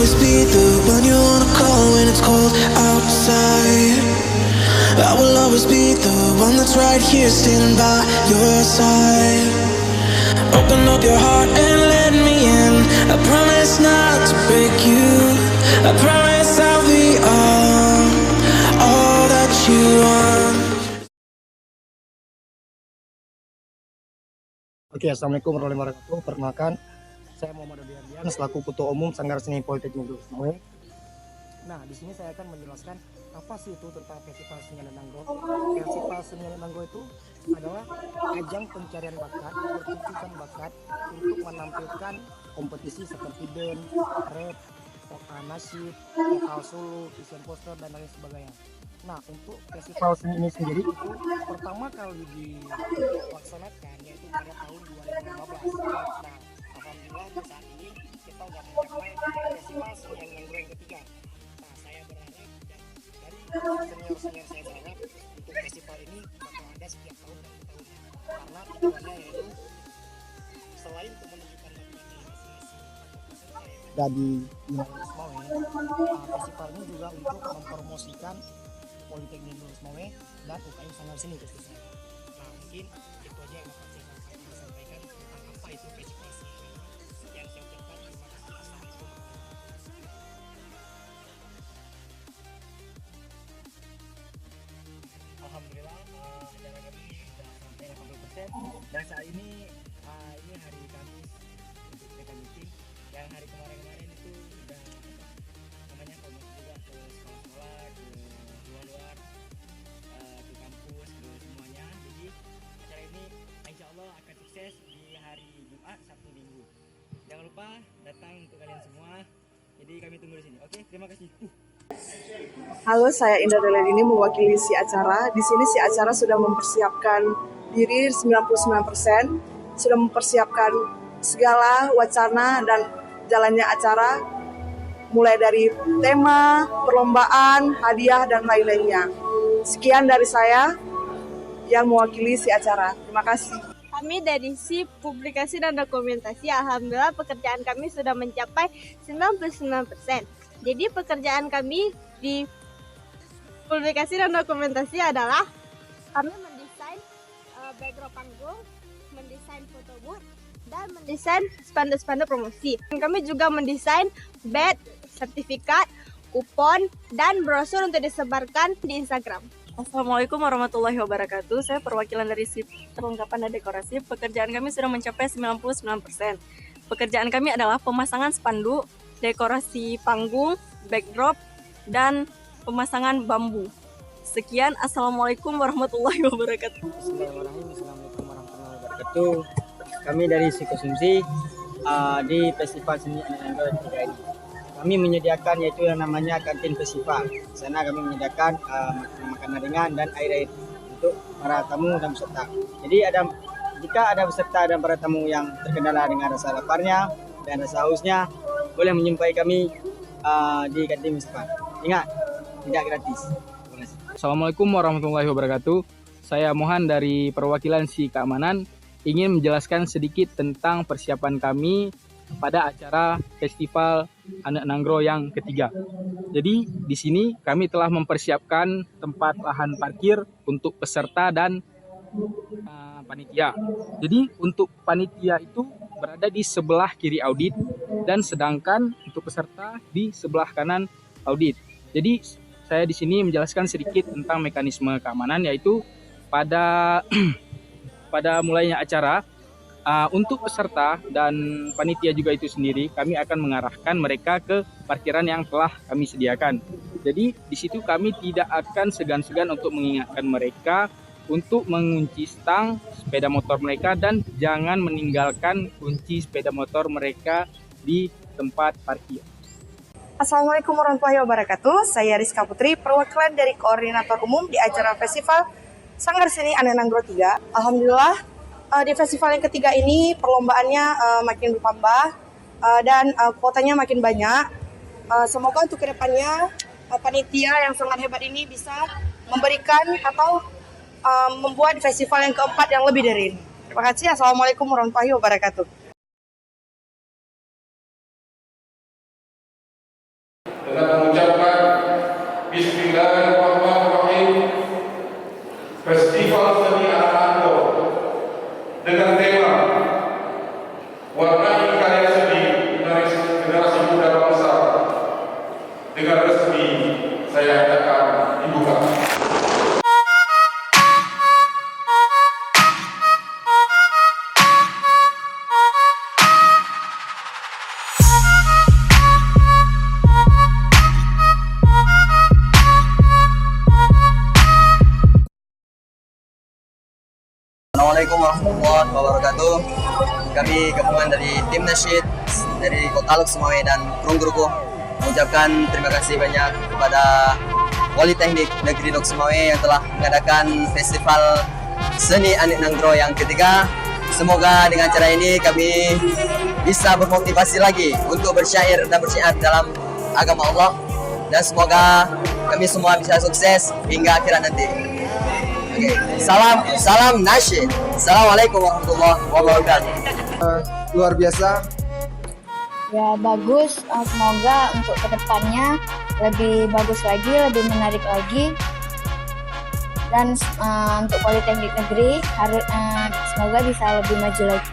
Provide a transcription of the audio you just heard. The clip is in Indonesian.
always be the one you wanna call when it's cold outside. I will always be the one that's right here standing by your side. Open up your heart and let me in. I promise not to break you. I promise I'll be all that you want. Oke, assalamualaikum warahmatullahi wabarakatuh. Perkenalkan, saya Muhammad Adi Ardian selaku Ketua Umum Sanggar Seni Politeknik Lulus Mawe. Nah, di sini saya akan menjelaskan apa sih itu tentang Festival Seni Ananangro. Festival Seni Ananangro itu adalah ajang pencarian bakat, pertunjukan bakat untuk menampilkan kompetisi seperti band, rap, nasyid, vokal solo, isian poster dan lain sebagainya. Nah, untuk festival seni ini sendiri itu pertama kali dilaksanakan yaitu pada tahun 2015. Nah, alhamdulillah di saat ini kita sudah mencapai festival seni Ananangro yang ketiga. Nah, saya berharap dan dari senior-senior saya berharap untuk festival ini bakal ada setiap tahun dan tahunnya. Karena tujuannya yaitu selain untuk menunjukkan masing-masing dari Lulus Mawe, festival ini juga untuk mempromosikan Politeknik Lulus Mawe dan UKM Sanggar Seni khususnya. Nah, mungkin itu aja yang dapat saya sampaikan tentang apa itu festival seni. Yang saya ucapkan terima kasih. Assalamualaikum. Alhamdulillah acara kami sudah sampai 80% dan saat ini hari Kamis untuk TK meeting. Yang hari kemarin itu udah namanya komunikasi juga ke sekolah-sekolah, ke luar-luar, ke kampus, ke semuanya. Jadi acara ini insya Allah akan sukses di hari Jumat, Sabtu, Minggu. Jangan lupa datang untuk kalian semua. Jadi kami tunggu di sini. Oke, terima kasih. Halo, saya Indah Deledini mewakili si acara. Di sini si acara sudah mempersiapkan diri 99%, sudah mempersiapkan segala wacana dan jalannya acara, mulai dari tema, perlombaan, hadiah, dan lain-lainnya. Sekian dari saya yang mewakili si acara. Terima kasih. Kami dari si publikasi dan dokumentasi, alhamdulillah pekerjaan kami sudah mencapai 99%. Jadi pekerjaan kami di publikasi dan dokumentasi adalah kami mendesain background panggung, mendesain foto booth, dan mendesain spanduk-spanduk promosi. Kami juga mendesain badge, sertifikat, kupon, dan brosur untuk disebarkan di Instagram. Assalamualaikum warahmatullahi wabarakatuh. Saya perwakilan dari SIP Perlengkapan dan Dekorasi. Pekerjaan kami sudah mencapai 99%. Pekerjaan kami adalah pemasangan spanduk, dekorasi panggung, backdrop, dan pemasangan bambu. Sekian, Assalamualaikum warahmatullahi wabarakatuh. Bismillahirrahmanirrahim. Assalamualaikum warahmatullahi wabarakatuh. Kami dari Psikosumsi di Festival Seni Ananangro ketiga ini. Kami menyediakan yaitu yang namanya kantin festival. Di sana kami menyediakan makanan ringan dan air untuk para tamu dan peserta. Jadi jika ada peserta dan para tamu yang terkendala dengan rasa laparnya dan rasa hausnya, boleh menjumpai kami di kantin festival. Ingat, tidak gratis. Terima kasih. Assalamualaikum warahmatullahi wabarakatuh. Saya Mohan dari perwakilan Si Keamanan ingin menjelaskan sedikit tentang persiapan kami pada acara Festival Ananangro yang ketiga. Jadi di sini kami telah mempersiapkan tempat lahan parkir untuk peserta dan panitia. Jadi untuk panitia itu berada di sebelah kiri audit dan sedangkan untuk peserta di sebelah kanan audit. Jadi saya di sini menjelaskan sedikit tentang mekanisme keamanan, yaitu pada mulainya acara untuk peserta dan panitia juga itu sendiri kami akan mengarahkan mereka ke parkiran yang telah kami sediakan. Jadi di situ kami tidak akan segan-segan untuk mengingatkan mereka untuk mengunci stang sepeda motor mereka dan jangan meninggalkan kunci sepeda motor mereka di tempat parkir. Assalamualaikum warahmatullahi wabarakatuh. Saya Rizka Putri, perwakilan dari Koordinator Umum di acara Festival Sanggar Seni Ananangro 3. Alhamdulillah di festival yang ketiga ini perlombaannya makin bertambah dan kuotanya makin banyak. Semoga untuk kedepannya panitia yang sangat hebat ini bisa memberikan atau membuat festival yang keempat yang lebih dari ini. Terima kasih. Assalamualaikum warahmatullahi wabarakatuh. Assalamualaikum warahmatullahi wabarakatuh. Kami gabungan dari tim Nasyid dari Kota Lok Sumawe dan kru-kruku mengucapkan terima kasih banyak kepada Politeknik Negeri Lok Sumawe yang telah mengadakan festival seni Anak Nanggro yang ketiga. Semoga dengan cara ini kami bisa bermotivasi lagi untuk bersyair dan bersyiar dalam agama Allah, dan semoga kami semua bisa sukses hingga akhirat nanti. Oke. Salam Nasyid. Assalamualaikum warahmatullahi wabarakatuh. Luar biasa. Ya bagus, semoga untuk kedepannya lebih bagus lagi, lebih menarik lagi. Dan untuk Politeknik Negeri harus semoga bisa lebih maju lagi.